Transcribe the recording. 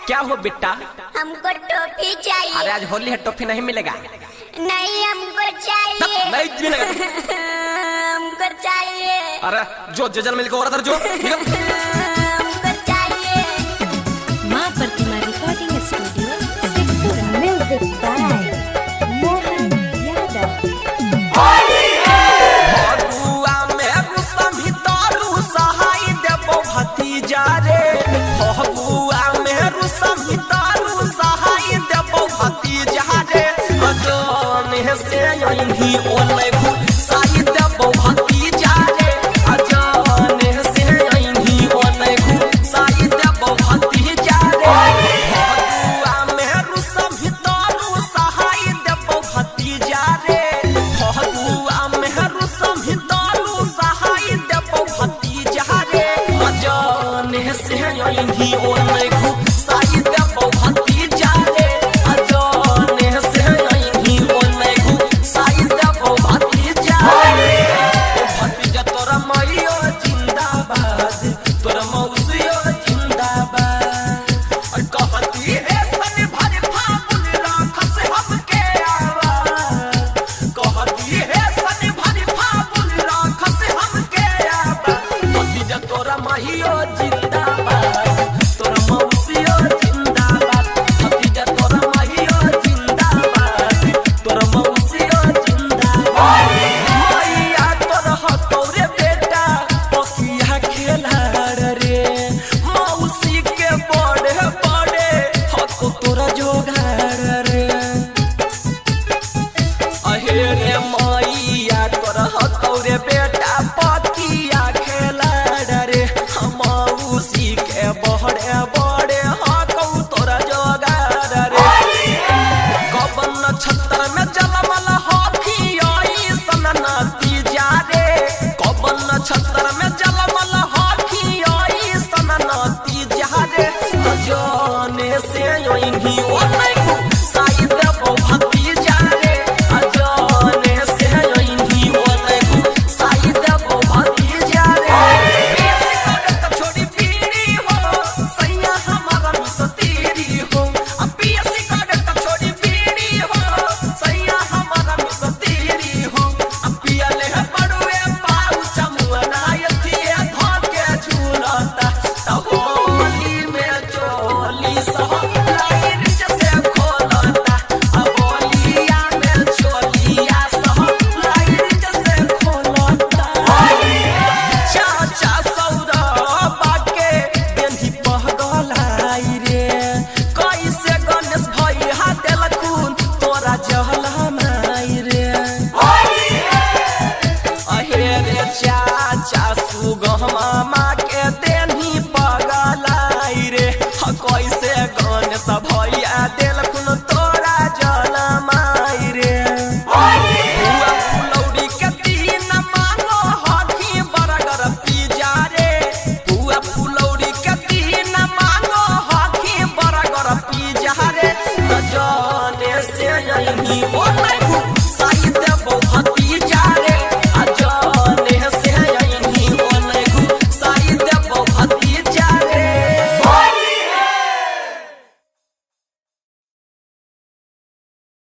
क्या हो बेटा? हमको टॉफी चाहिए। अरे आज होली है, टॉफी नहीं मिलेगा। नहीं हमको चाहिए। नहीं मिलेगा। हमको चाहिए। अरे जो जजल मिलकर और जो हमको चाहिए। Maa Pratima recording studio Sheikhpura. Music by Mohan Yadav. भगुआ में संहितारू सहाय देबो भतीजा रे। भगुआ में संहितारू सहाय देबो भतीजा रे। अजन से यही ओले साई देबो भतीजा रे। अजन से यही ओले साई देबो भतीजा रे। भगुआ में संहितारू सहाय देबो भतीजा रे। भगुआ में संहितारू सहाय देबो भतीजा रे। अजन से यही ओले साई देबो भतीजा रे। अजन से यही ओले साई देबो भतीजा रे। भतीजा तोरा मैयो जिंदाबाद, तोरा मौसियो जिंदाबाद। और कहती है सन भर फागुन राखस हमके आवाज। कहती है सन भर फागुन राखस हमके आवाज। भतीजा तोरा मैयो जिंदाबाद, तोरा मौसियो जिंदाबाद। भतीजा तोरा मैयो जिंदाबाद, तोरा मौसियो जिंदाबाद। मैया तोरा हतौरे बेटा पकिया खेलाड़ रे। मौसी के बड़े बड़े हको तोरा जोगाड़ रे। अहे रे मैया तोरा हतौरे बेटा पकिया खेलाड़ रे। मौसी के बड़े बड़े हको तोरा जोगाड़ रे। कबन नक्षत्र में जलमल हॉकी आई सननाती जा रे। कबन नक्षत्र में जलमल हॉकी आई सननाती जा रे। अजने से यही ओले साई देबो भतीजा रे। अजने से यही ओले साई देबो भतीजा रे। बेसी करत छोड़ी पीड़ी हो, सैया हमारा मिसतीरी हो। अब बेसी करत छोड़ी पीड़ी हो, सैया हमारा मिसतीरी हो। अब पियले है बड़ुए पाऊ चमुना यथिए धके झूलता। त होली में चोली सहलाई जैसे खोलता। अब होलिया में चोलिया सहलाई जैसे खोलता। चाचा सौरबा के बेंधी पहगलाई रे। कैसे गणेश भैया देलखुन तोरा जहलमाई रे। अहे रे चाचा सुगमा